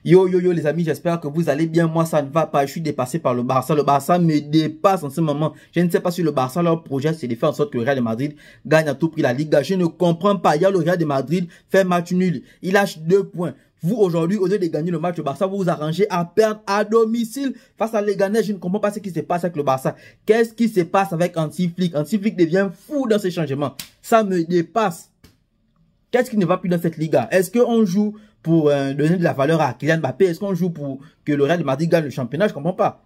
Yo, yo, yo, les amis, j'espère que vous allez bien. Moi, ça ne va pas. Je suis dépassé par le Barça. Le Barça me dépasse en ce moment. Je ne sais pas si le Barça, leur projet, c'est de faire en sorte que le Real de Madrid gagne à tout prix la Liga. Je ne comprends pas. Il y a le Real de Madrid fait match nul. Il lâche 2 points. Vous, aujourd'hui, au lieu de gagner le match, le Barça, vous vous arrangez à perdre à domicile face à Leganés. Je ne comprends pas ce qui se passe avec le Barça. Qu'est-ce qui se passe avec Hansi Flick? Hansi Flick devient fou dans ses changements. Ça me dépasse. Qu'est-ce qui ne va plus dans cette Liga? Est-ce qu'on joue pour donner de la valeur à Kylian Mbappé? Est-ce qu'on joue pour que le Real de Madrid gagne le championnat? Je ne comprends pas.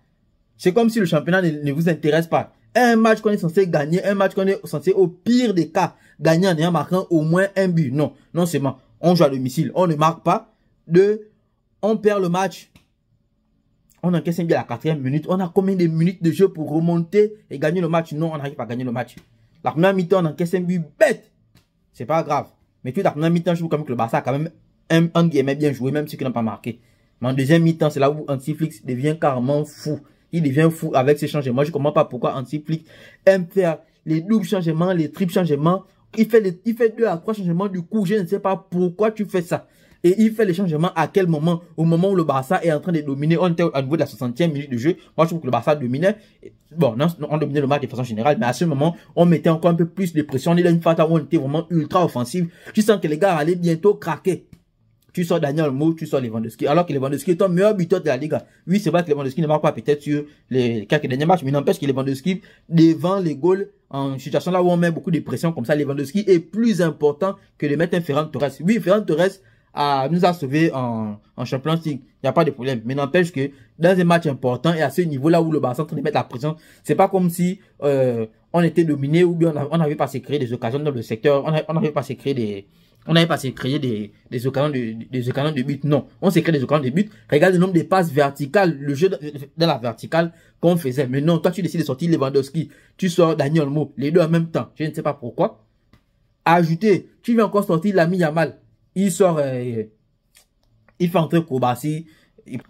C'est comme si le championnat ne vous intéresse pas. Un match qu'on est censé gagner, un match qu'on est censé, au pire des cas, gagner en ayant marqué au moins un but. Non, non seulement on joue à domicile, on ne marque pas. On perd le match. On encaisse un but à la 4e minute. On a combien de minutes de jeu pour remonter et gagner le match? Non, on n'arrive pas à gagner le match. La première mi-temps, on encaisse un but bête. C'est pas grave. Mais puis la première mi-temps, je trouve quand même que le Barça a quand même un game bien joué, même si il n'a pas marqué. Mais en deuxième mi-temps, c'est là où Hansi Flick devient carrément fou. Il devient fou avec ses changements. Je ne comprends pas pourquoi Hansi Flick aime faire les doubles changements, les triples changements. Il fait 2 à 3 changements du coup. Je ne sais pas pourquoi tu fais ça. Et il fait les changements à quel moment? Au moment où le Barça est en train de dominer. On était au niveau de la 60e minute de jeu. Moi, je trouve que le Barça dominait. Bon, non, on dominait le match de façon générale. Mais à ce moment, on mettait encore un peu plus de pression. On est dans une phase où on était vraiment ultra offensif. Tu sens que les gars allaient bientôt craquer. Tu sors Daniel Olmo, tu sors Lewandowski. Alors que Lewandowski est ton meilleur buteur de la Liga. Oui, c'est vrai que Lewandowski ne marque pas peut-être sur les quelques derniers matchs. Mais n'empêche que Lewandowski, devant les goals, en situation là où on met beaucoup de pression comme ça, Lewandowski est plus important que de mettre un Ferran Torres. Oui, Ferran Torres nous a sauvé en Champions League. Il n'y a pas de problème. Mais n'empêche que dans un match important et à ce niveau-là où le Barça est en train de mettre la pression, c'est pas comme si on était dominé ou bien on n'avait pas se créer des occasions dans le secteur. On n'avait pas se créer des occasions de but. Non, on s'est créé des occasions de but. Regarde le nombre de passes verticales, le jeu dans la verticale qu'on faisait. Mais non, toi tu décides de sortir Lewandowski, tu sors Daniel Olmo, les deux en même temps. Je ne sais pas pourquoi. Ajouter, tu viens encore sortir Lamine Yamal. Il sort, il fait entrer Koulibaly.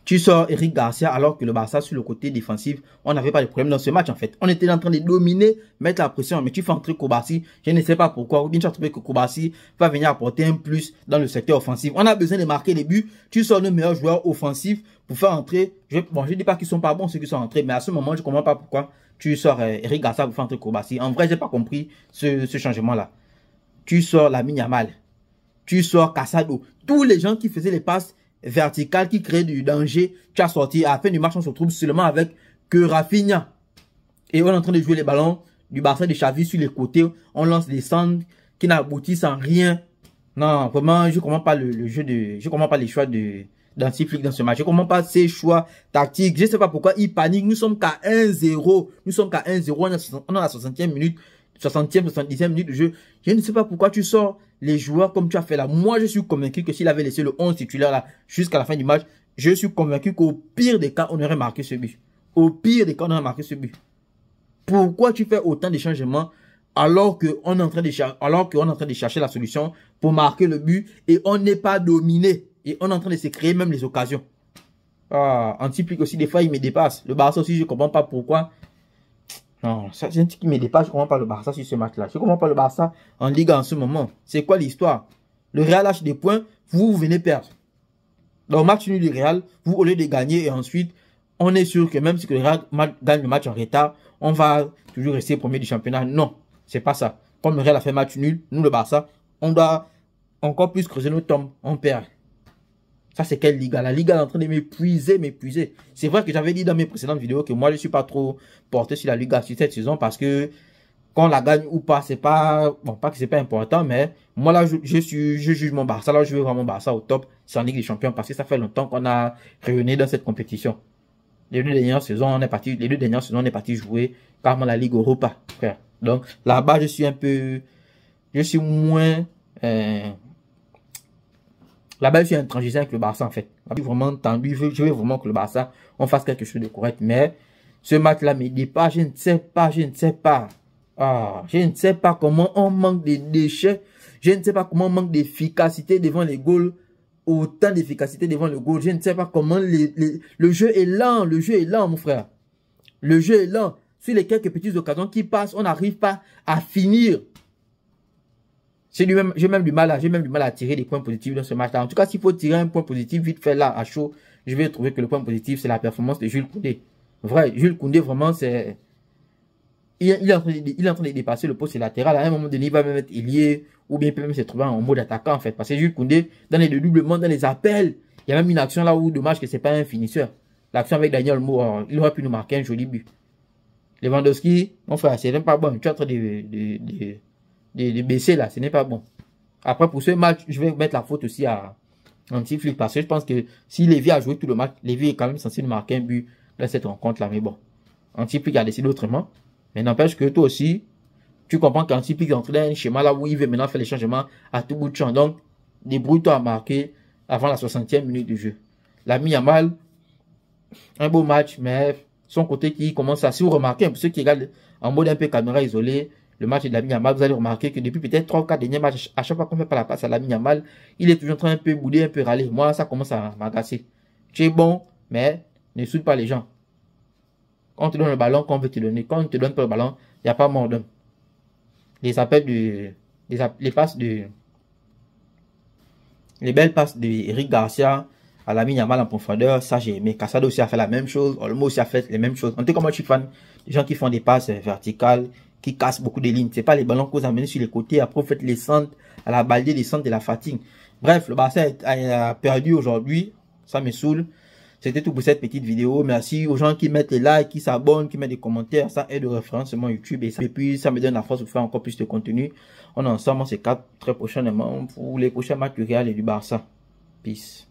Tu sors Eric Garcia alors que le Barça sur le côté défensif, on n'avait pas de problème dans ce match en fait. On était en train de dominer, mettre la pression, mais tu fais entrer Koulibaly. Je ne sais pas pourquoi. Ou bien tu as trouvé que Koulibaly va venir apporter un plus dans le secteur offensif. On a besoin de marquer les buts. Tu sors le meilleur joueur offensif pour faire entrer. Bon, je dis pas qu'ils sont pas bons ceux qui sont entrés, mais à ce moment, je comprends pas pourquoi tu sors Eric Garcia pour faire entrer Koulibaly. En vrai, j'ai pas compris ce changement-là. Tu sors Lamine Yamal. Tu sors Casado. Tous les gens qui faisaient les passes verticales, qui créaient du danger, tu as sorti. À la fin du match, on se retrouve seulement avec que Rafinha. Et on est en train de jouer les ballons du Barça de Xavi sur les côtés. On lance des centres qui n'aboutissent en rien. Non, vraiment, je ne comprends pas le jeu de... Je ne comprends pas les choix d'Hansi Flick dans ce match. Je ne comprends pas ses choix tactiques. Je ne sais pas pourquoi il panique. Nous sommes qu'à 1-0. Nous sommes qu'à 1-0. On est à la 60e minute. 60e, 70e minute de jeu. Je ne sais pas pourquoi tu sors les joueurs comme tu as fait là. Moi, je suis convaincu que s'il avait laissé le 11 titulaire là jusqu'à la fin du match, je suis convaincu qu'au pire des cas, on aurait marqué ce but. Au pire des cas, on aurait marqué ce but. Pourquoi tu fais autant de changements alors qu'on est en train de chercher la solution pour marquer le but et on n'est pas dominé et on est en train de se créer même les occasions. Ah, Hansi Flick aussi, des fois, il me dépasse. Le Barça aussi, je ne comprends pas pourquoi. Non, ça c'est un truc qui me dépasse. Je ne comprends pas le Barça sur ce match-là. Je ne comprends pas le Barça en Ligue en ce moment. C'est quoi l'histoire? Le Real lâche des points, vous venez perdre. Dans le match nul du Real, vous au lieu de gagner et ensuite, on est sûr que même si le Real gagne le match en retard, on va toujours rester premier du championnat. Non, c'est pas ça. Comme le Real a fait match nul, nous le Barça, on doit encore plus creuser nos tombes. On perd. Ça, c'est quelle Liga? La Liga est en train de m'épuiser. C'est vrai que j'avais dit dans mes précédentes vidéos que moi, je ne suis pas trop porté sur la Liga sur cette saison parce que qu'on la gagne ou pas, c'est pas, bon, pas que c'est pas important, mais moi, là, je juge mon Barça. Là, je veux vraiment Barça au top. C'est en Ligue des Champions parce que ça fait longtemps qu'on a réuni dans cette compétition. Les deux dernières saisons, on est parti jouer carrément la Ligue Europa, frère. Donc, là-bas, je suis moins, là-bas, je suis intransigeant avec le Barça, en fait. Je suis vraiment tendu. Je veux vraiment que le Barça, on fasse quelque chose de correct. Mais ce match-là me dépasse. Je ne sais pas. Ah, je ne sais pas comment on manque de déchets. Je ne sais pas comment on manque d'efficacité devant les goals. Autant d'efficacité devant le goal. Je ne sais pas comment le jeu est lent. Le jeu est lent, mon frère. Le jeu est lent. Sur les quelques petites occasions qui passent, on n'arrive pas à finir. j'ai même du mal à tirer des points positifs dans ce match-là. En tout cas, s'il faut tirer un point positif vite fait là, à chaud, je vais trouver que le point positif, c'est la performance de Jules Koundé. Vrai, Jules Koundé, vraiment, c'est... Il est en train de dépasser le poste latéral. À un moment donné, il va même être ailier, ou bien il peut même se trouver en mode attaquant, en fait. Parce que Jules Koundé, dans les dédoublements, dans les appels, il y a même une action là où, dommage que c'est pas un finisseur. L'action avec Daniel Olmo, il aurait pu nous marquer un joli but. Lewandowski, mon frère, c'est même pas bon. Tu es en train de baisser là, ce n'est pas bon. Après, pour ce match, je vais mettre la faute aussi à Anti-Flick, parce que je pense que si Lévy a joué tout le match, Lévy est quand même censé nous marquer un but dans cette rencontre là. Mais bon, Anti-Flick a décidé autrement. Mais n'empêche que toi aussi, tu comprends qu'Anti-Flick est entré dans un schéma là où il veut maintenant faire les changements à tout bout de champ. Donc, débrouille-toi à marquer avant la 60e minute de jeu. Lamine Yamal, un beau match, mais son côté qui commence à... Si vous remarquez, pour ceux qui regardent en mode un peu caméra isolée, le match de Lamine Yamal, vous allez remarquer que depuis peut-être 3 ou 4 derniers matchs, à chaque fois qu'on fait pas la passe à Lamine Yamal, il est toujours en train un peu bouder, un peu râler. Moi, ça commence à m'agacer. Tu es bon, mais ne soude pas les gens. Quand on te donne le ballon, qu'on veut te donner. Quand on ne te donne pas le ballon, il n'y a pas mort d'homme. Les appels de... Les passes de... Les belles passes d'Eric Garcia à Lamine Yamal en profondeur, ça j'ai aimé. Casado aussi a fait la même chose. Olmo aussi a fait les mêmes choses. En tout cas, moi je suis fan des gens qui font des passes verticales, qui cassent beaucoup de lignes. C'est pas les ballons que vous amenez sur les côtés. Après, vous faites les centres à la balle des centres de la fatigue. Bref, le Barça a perdu aujourd'hui. Ça me saoule. C'était tout pour cette petite vidéo. Merci aux gens qui mettent les likes, qui s'abonnent, qui mettent des commentaires. Ça aide au référencement YouTube. Et puis, ça me donne la force de faire encore plus de contenu. On est ensemble, on se capte très prochainement pour les prochains matchs du Real et du Barça. Peace.